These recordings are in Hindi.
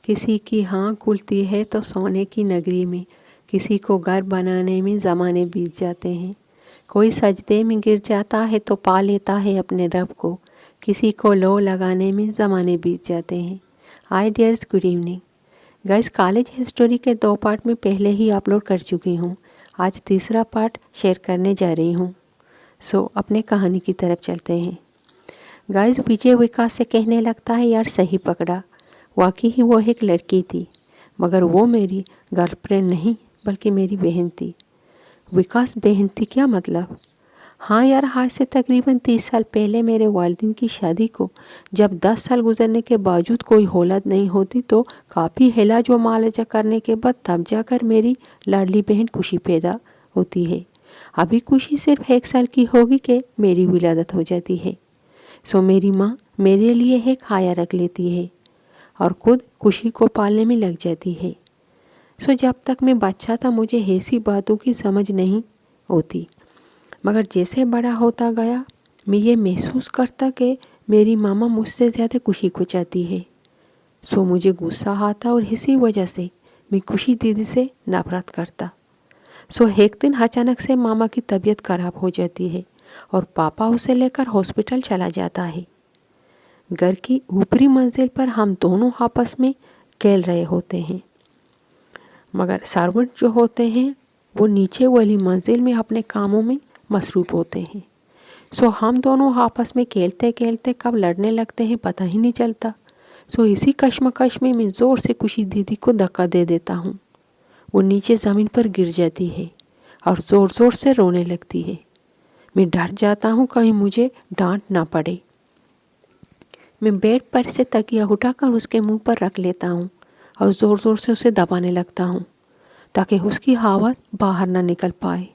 किसी की हाँ खुलती है तो सोने की नगरी में, किसी को घर बनाने में ज़माने बीत जाते हैं। कोई सजदे में गिर जाता है तो पा लेता है अपने रब को, किसी को लो लगाने में ज़माने बीत जाते हैं। Hi dears, good evening guys. College history के 2 पार्ट में पहले ही अपलोड कर चुकी हूँ। आज तीसरा पार्ट शेयर करने जा रही हूँ। अपने कहानी की तरफ चलते हैं। गाइस, विजय विकास से कहने लगता है, यार सही पकड़ा, वाकई ही वो एक लड़की थी, मगर वो मेरी गर्लफ्रेंड नहीं बल्कि मेरी बहन थी। विकास, बहन थी क्या मतलब? हाँ यार, आज से तकरीबन 30 साल पहले मेरे वालिदैन की शादी को जब 10 साल गुजरने के बावजूद कोई औलाद नहीं होती तो काफ़ी हिलाज व मालजा करने के बाद तब जाकर मेरी लाडली बहन खुशी पैदा होती है। अभी खुशी सिर्फ 1 साल की होगी कि मेरी विलादत हो जाती है। मेरी माँ मेरे लिए एक हाया रख लेती है और खुद खुशी को पालने में लग जाती है। जब तक मैं बच्चा था मुझे ऐसी बातों की समझ नहीं होती, मगर जैसे बड़ा होता गया मैं ये महसूस करता कि मेरी मामा मुझसे ज़्यादा खुशी को चाहती है। मुझे गुस्सा आता और इसी वजह से मैं खुशी दीदी से नफरत करता। एक दिन अचानक से मामा की तबीयत खराब हो जाती है और पापा उसे लेकर हॉस्पिटल चला जाता है। घर की ऊपरी मंजिल पर हम दोनों आपस में खेल रहे होते हैं, मगर सर्वेंट जो होते हैं वो नीचे वाली मंजिल में अपने कामों में मसरूफ़ होते हैं। हम दोनों आपस में खेलते खेलते कब लड़ने लगते हैं पता ही नहीं चलता। इसी कश्मकश में मैं ज़ोर से खुशी दीदी को धक्का दे देता हूँ। वो नीचे ज़मीन पर गिर जाती है और ज़ोर ज़ोर से रोने लगती है। मैं डर जाता हूँ कहीं मुझे डांट ना पड़े। मैं बेड पर से तकिया उठाकर उसके मुंह पर रख लेता हूँ और ज़ोर ज़ोर से उसे दबाने लगता हूँ ताकि उसकी आवाज़ बाहर ना निकल पाए।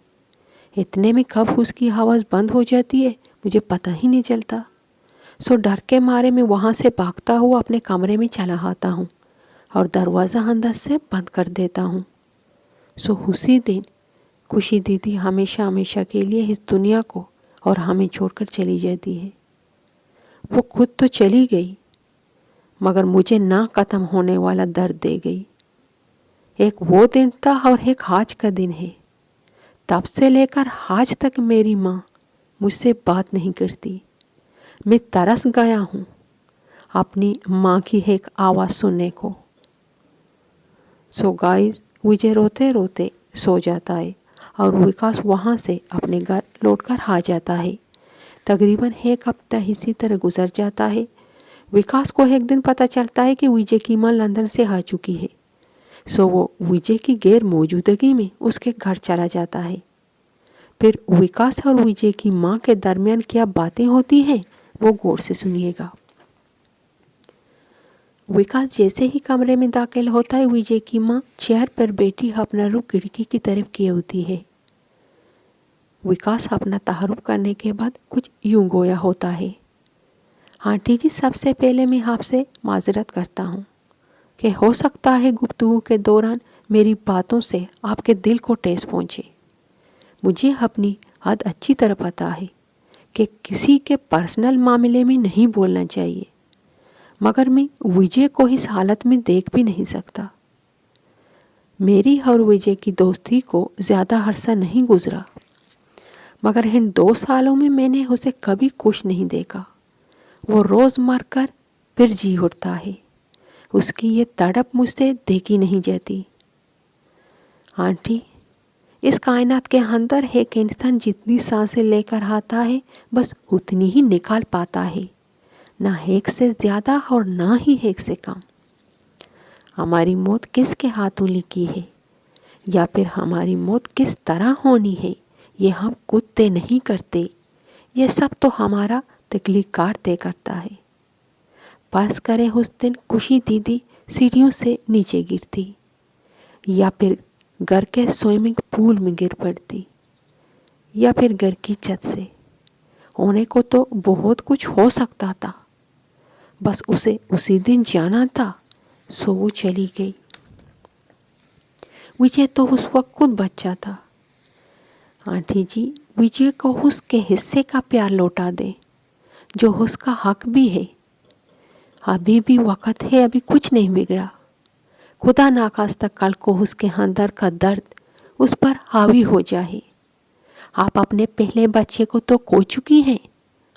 इतने में कब उसकी आवाज़ बंद हो जाती है मुझे पता ही नहीं चलता। डर के मारे मैं वहाँ से भागता हुआ अपने कमरे में चला आता हूँ और दरवाज़ा अंदर से बंद कर देता हूँ। उसी दिन खुशी दीदी हमेशा हमेशा के लिए इस दुनिया को और हमें छोड़कर चली जाती है। वो खुद तो चली गई, मगर मुझे ना ख़त्म होने वाला दर्द दे गई। एक वो दिन था और एक आज का दिन है। तब से लेकर आज तक मेरी माँ मुझसे बात नहीं करती। मैं तरस गया हूँ अपनी माँ की एक आवाज़ सुनने को। गाइस, विजय रोते रोते सो जाता है और विकास वहाँ से अपने घर लौटकर आ जाता है। तकरीबन 1 हफ्ता इसी तरह गुजर जाता है। विकास को एक दिन पता चलता है कि विजय की माँ लंदन से आ चुकी है। वो विजय की गैर मौजूदगी में उसके घर चला जाता है। फिर विकास और विजय की माँ के दरमियान क्या बातें होती हैं वो गौर से सुनिएगा। विकास जैसे ही कमरे में दाखिल होता है विजय की माँ चेयर पर बैठी अपना रुख खिड़की की तरफ किए होती है। विकास अपना तारुफ करने के बाद कुछ यूं गोया होता है, आंटी जी, सबसे पहले मैं आपसे माजरत करता हूँ कि हो सकता है गुफ्तगू के दौरान मेरी बातों से आपके दिल को ठेस पहुँचे। मुझे अपनी हद अच्छी तरह पता है कि किसी के पर्सनल मामले में नहीं बोलना चाहिए, मगर मैं विजय को इस हालत में देख भी नहीं सकता। मेरी और विजय की दोस्ती को ज़्यादा अरसा नहीं गुजरा, मगर इन 2 सालों में मैंने उसे कभी खुश नहीं देखा। वो रोज़ मर कर फिर जी उठता है। उसकी ये तड़प मुझसे देखी नहीं जाती। आंटी, इस कायनात के अंदर एक इंसान जितनी सांसें लेकर आता है बस उतनी ही निकाल पाता है, ना 1 से ज़्यादा और ना ही 1 से कम। हमारी मौत किसके हाथों लिखी है या फिर हमारी मौत किस तरह होनी है ये हम खुद तय नहीं करते। ये सब तो हमारा तकलीकार तय करता है। फर्ज करें उस दिन खुशी दीदी सीढ़ियों से नीचे गिरती या फिर घर के स्विमिंग पूल में गिर पड़ती या फिर घर की छत से। होने को तो बहुत कुछ हो सकता था, बस उसे उसी दिन जाना था। वो चली गई। विजय तो उस वक्त खुद बच्चा था। आंटी जी, विजय को उसके हिस्से का प्यार लौटा दे जो उसका हक भी है। अभी भी वक्त है, अभी कुछ नहीं बिगड़ा। खुदा नाखास्ता कल को उसके अंदर का दर्द उस पर हावी हो जाए। आप अपने पहले बच्चे को तो खो चुकी हैं,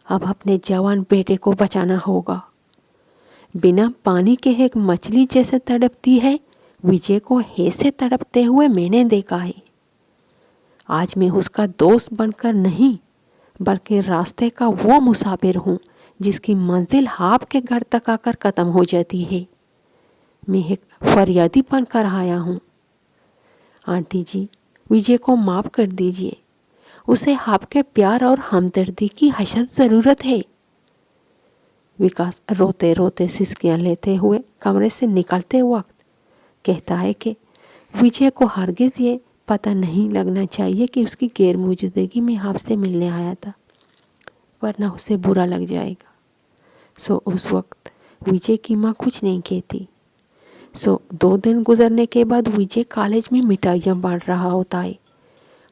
अब अपने जवान बेटे को बचाना होगा। बिना पानी के एक मछली जैसे तड़पती है, विजय को ऐसे तड़पते हुए मैंने देखा है। आज मैं उसका दोस्त बनकर नहीं, बल्कि रास्ते का वो मुसाफिर हूँ जिसकी मंजिल आपके घर तक आकर ख़त्म हो जाती है। मैं एक फरियादी बनकर आया हूँ। आंटी जी, विजय को माफ़ कर दीजिए, उसे आपके प्यार और हमदर्दी की हशद ज़रूरत है। विकास रोते रोते सिसकियाँ लेते हुए कमरे से निकलते वक्त कहता है कि विजय को हरगिज़ ये पता नहीं लगना चाहिए कि उसकी गैर मौजूदगी में आपसे मिलने आया था, वरना उसे बुरा लग जाएगा। सो उस वक्त विजय की माँ कुछ नहीं कहती। 2 दिन गुजरने के बाद विजय कॉलेज में मिठाइयाँ बांट रहा होता है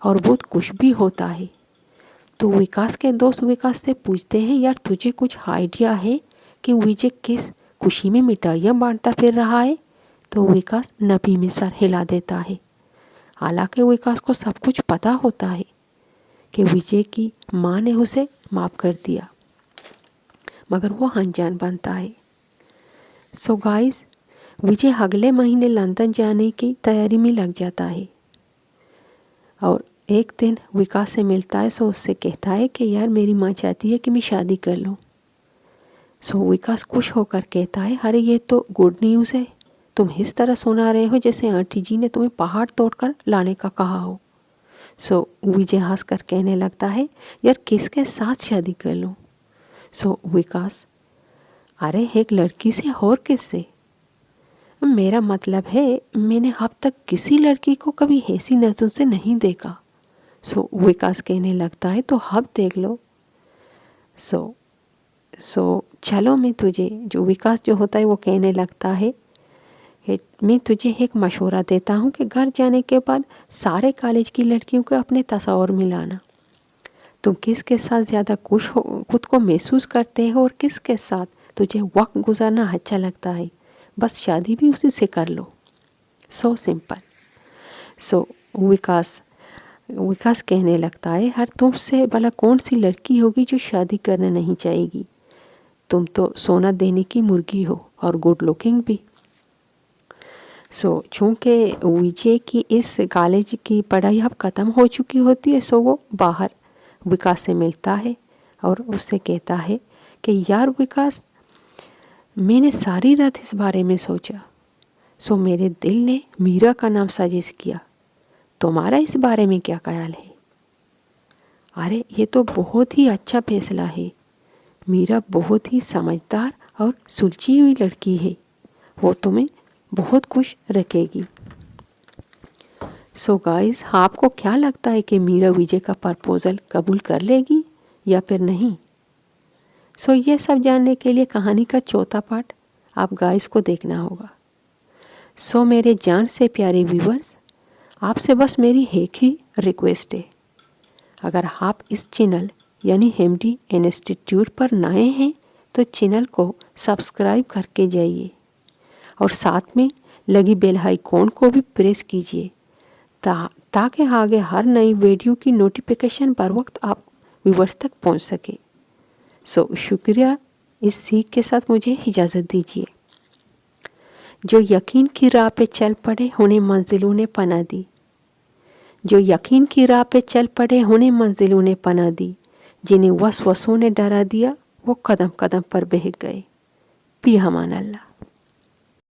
और बहुत खुश भी होता है। तो विकास के दोस्त विकास से पूछते हैं, यार तुझे कुछ आइडिया है कि विजय किस खुशी में मिठाइयाँ बांटता फिर रहा है? तो विकास नबी में सर हिला देता है। हालांकि विकास को सब कुछ पता होता है कि विजय की माँ ने उसे माफ़ कर दिया, मगर वो अनजान बनता है। सो गाइस, विजय अगले महीने लंदन जाने की तैयारी में लग जाता है और एक दिन विकास से मिलता है। सो उससे कहता है कि यार मेरी माँ चाहती है कि मैं शादी कर लूँ। सो विकास खुश होकर कहता है, अरे ये तो गुड न्यूज़ है, तुम इस तरह सुना रहे हो जैसे आंटी जी ने तुम्हें पहाड़ तोड़कर लाने का कहा हो। सो विजय हंसकर कहने लगता है, यार किसके साथ शादी कर लूँ? सो विकास, अरे एक लड़की से और किससे? मेरा मतलब है मैंने अब तक किसी लड़की को कभी ऐसी नज़रों से नहीं देखा। सो विकास कहने लगता है, तो अब देख लो। सो चलो मैं तुझे, जो विकास जो होता है वो कहने लगता है, मैं तुझे एक मशवरा देता हूँ कि घर जाने के बाद सारे कॉलेज की लड़कियों को अपने तस्वीर मिलाना। तुम किसके साथ ज़्यादा खुश हो, खुद को महसूस करते हो और किसके साथ तुझे वक्त गुजारना अच्छा लगता है, बस शादी भी उसी से कर लो। So simple. सो विकास कहने लगता है, हर तुमसे भला कौन सी लड़की होगी जो शादी करने नहीं चाहेगी? तुम तो सोना देने की मुर्गी हो और गुड लुकिंग भी। चूँकि विजय की इस कॉलेज की पढ़ाई अब ख़त्म हो चुकी होती है, सो वो बाहर विकास से मिलता है और उससे कहता है कि यार विकास, मैंने सारी रात इस बारे में सोचा। मेरे दिल ने मीरा का नाम सजेस्ट किया। तुम्हारा इस बारे में क्या ख्याल है? अरे ये तो बहुत ही अच्छा फैसला है। मीरा बहुत ही समझदार और सुलझी हुई लड़की है, वो तुम्हें बहुत खुश रखेगी। गाइस, आपको क्या लगता है कि मीरा विजय का प्रपोज़ल कबूल कर लेगी या फिर नहीं? ये सब जानने के लिए कहानी का चौथा पार्ट आप गाइस को देखना होगा। मेरे जान से प्यारे व्यूअर्स, आपसे बस मेरी एक ही रिक्वेस्ट है, अगर आप इस चैनल यानी MD इंस्टीट्यूट पर नए हैं तो चैनल को सब्सक्राइब करके जाइए और साथ में लगी बेल आइकॉन को भी प्रेस कीजिए ताकि आगे हर नई वीडियो की नोटिफिकेशन बर वक्त आप व्यूअर्स तक पहुंच सके। शुक्रिया। इस सीख के साथ मुझे इजाज़त दीजिए। जो यकीन की राह पे चल पड़े उन्हें मंजिलों ने पनाह दी। जो यकीन की राह पे चल पड़े उन्हें मंजिलों ने पनाह दी। जिन्हें वसवसों ने डरा दिया वो कदम कदम पर बह गए। फी अमान अल्लाह।